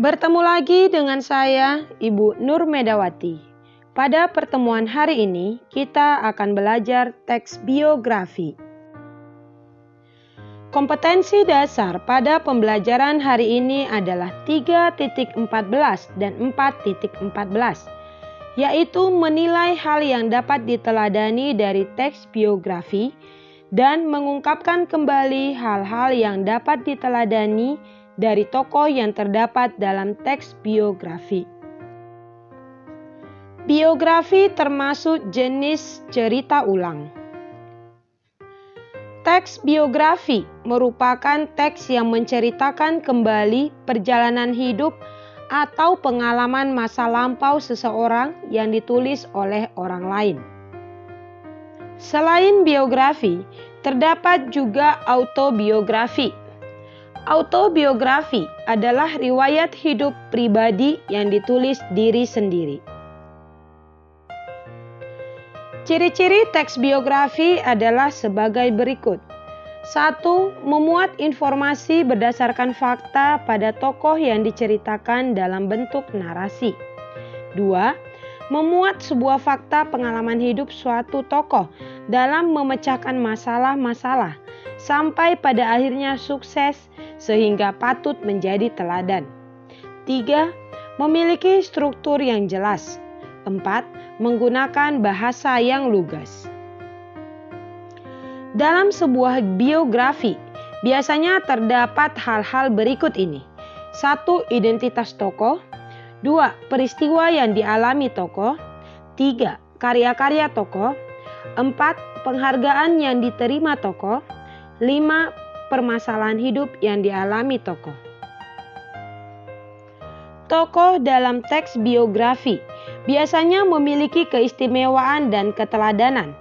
Bertemu lagi dengan saya, Ibu Nur Medawati. Pada pertemuan hari ini, kita akan belajar teks biografi. Kompetensi dasar pada pembelajaran hari ini adalah 3.14 dan 4.14, yaitu menilai hal yang dapat diteladani dari teks biografi dan mengungkapkan kembali hal-hal yang dapat diteladani dari tokoh yang terdapat dalam teks biografi. Biografi termasuk jenis cerita ulang. Teks biografi merupakan teks yang menceritakan kembali perjalanan hidup atau pengalaman masa lampau seseorang yang ditulis oleh orang lain. Selain biografi, terdapat juga autobiografi. Autobiografi adalah riwayat hidup pribadi yang ditulis diri sendiri. Ciri-ciri teks biografi adalah sebagai berikut. 1. Memuat informasi berdasarkan fakta pada tokoh yang diceritakan dalam bentuk narasi. 2. Memuat sebuah fakta pengalaman hidup suatu tokoh dalam memecahkan masalah-masalah sampai pada akhirnya sukses sehingga patut menjadi teladan. 3. Memiliki struktur yang jelas. 4. Menggunakan bahasa yang lugas. Dalam sebuah biografi, biasanya terdapat hal-hal berikut ini. 1. Identitas tokoh. 2. Peristiwa yang dialami tokoh. 3. Karya-karya tokoh. 4. Penghargaan yang diterima tokoh. 5. Permasalahan hidup yang dialami tokoh. Tokoh dalam teks biografi biasanya memiliki keistimewaan dan keteladanan.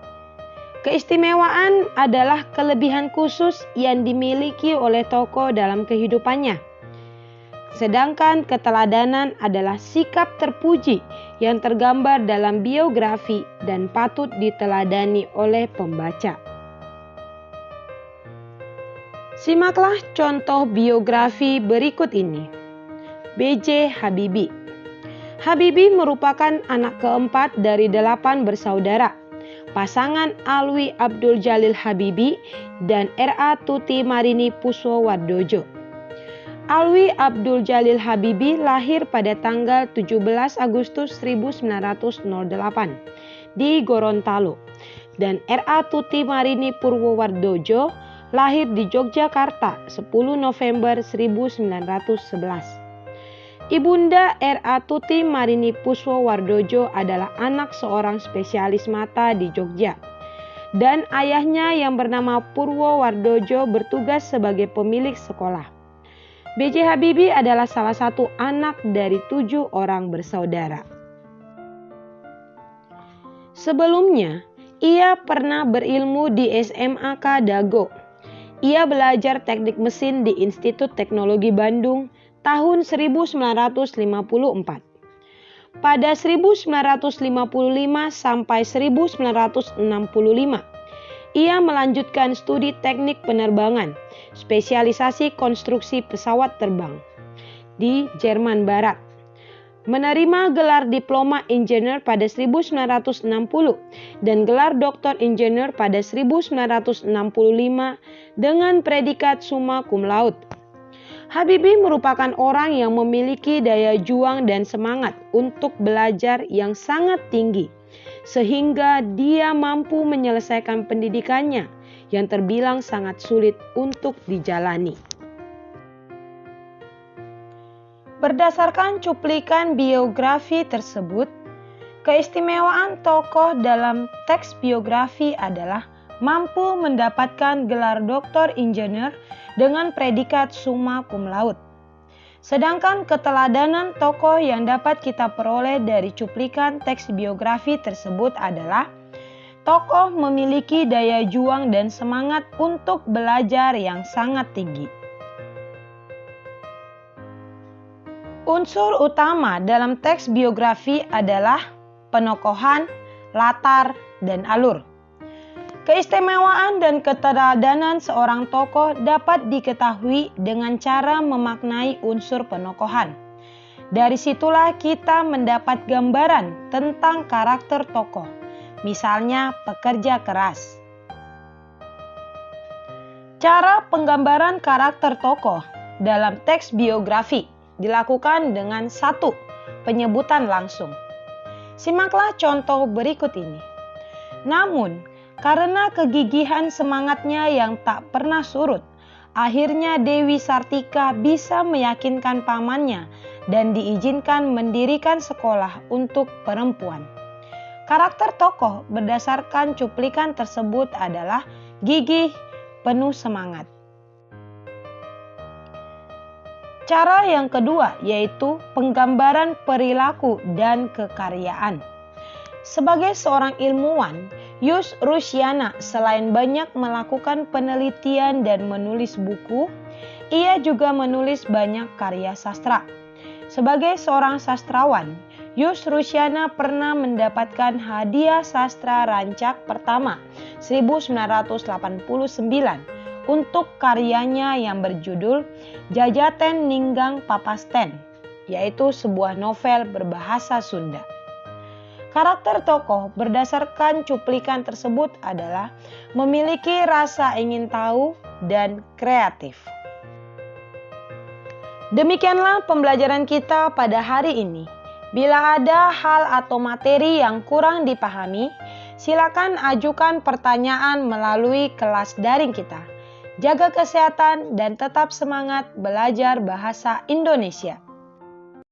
Keistimewaan adalah kelebihan khusus yang dimiliki oleh tokoh dalam kehidupannya. Sedangkan keteladanan adalah sikap terpuji yang tergambar dalam biografi dan patut diteladani oleh pembaca. Simaklah contoh biografi berikut ini. B.J. Habibie. Habibie merupakan anak keempat dari 8 bersaudara, pasangan Alwi Abdul Jalil Habibie dan R.A. Tuti Marini Puswowardojo. Alwi Abdul Jalil Habibie lahir pada tanggal 17 Agustus 1908 di Gorontalo dan R.A. Tuti Marini Purwowardojo lahir di Yogyakarta 10 November 1911. Ibunda R.A. Tuti Marini Puswowardojo adalah anak seorang spesialis mata di Jogja. Dan ayahnya yang bernama Purwowardojo bertugas sebagai pemilik sekolah. B.J. Habibie adalah salah satu anak dari 7 orang bersaudara. Sebelumnya, ia pernah berilmu di SMAK Dago. Ia belajar teknik mesin di Institut Teknologi Bandung tahun 1954. Pada 1955 sampai 1965, ia melanjutkan studi teknik penerbangan, spesialisasi konstruksi pesawat terbang di Jerman Barat. Menerima gelar diploma insinyur pada 1960 dan gelar doktor insinyur pada 1965 dengan predikat summa cum laude. Habibie merupakan orang yang memiliki daya juang dan semangat untuk belajar yang sangat tinggi, sehingga dia mampu menyelesaikan pendidikannya yang terbilang sangat sulit untuk dijalani. Berdasarkan cuplikan biografi tersebut, keistimewaan tokoh dalam teks biografi adalah mampu mendapatkan gelar doktor insinyur dengan predikat summa cum laude. Sedangkan keteladanan tokoh yang dapat kita peroleh dari cuplikan teks biografi tersebut adalah tokoh memiliki daya juang dan semangat untuk belajar yang sangat tinggi. Unsur utama dalam teks biografi adalah penokohan, latar, dan alur. Keistimewaan dan keteladanan seorang tokoh dapat diketahui dengan cara memaknai unsur penokohan. Dari situlah kita mendapat gambaran tentang karakter tokoh, misalnya pekerja keras. Cara penggambaran karakter tokoh dalam teks biografi dilakukan dengan 1. Penyebutan langsung. Simaklah contoh berikut ini. Namun, karena kegigihan semangatnya yang tak pernah surut, akhirnya Dewi Sartika bisa meyakinkan pamannya dan diizinkan mendirikan sekolah untuk perempuan. Karakter tokoh berdasarkan cuplikan tersebut adalah gigih, penuh semangat. Cara yang kedua yaitu penggambaran perilaku dan kekaryaan. Sebagai seorang ilmuwan, Yus Rusyana selain banyak melakukan penelitian dan menulis buku, ia juga menulis banyak karya sastra. Sebagai seorang sastrawan, Yus Rusyana pernah mendapatkan hadiah sastra Rancak pertama 1989 untuk karyanya yang berjudul Jajaten Ninggang Papasten, yaitu sebuah novel berbahasa Sunda. Karakter tokoh berdasarkan cuplikan tersebut adalah memiliki rasa ingin tahu dan kreatif. Demikianlah pembelajaran kita pada hari ini. Bila ada hal atau materi yang kurang dipahami, silakan ajukan pertanyaan melalui kelas daring kita. Jaga kesehatan dan tetap semangat belajar bahasa Indonesia.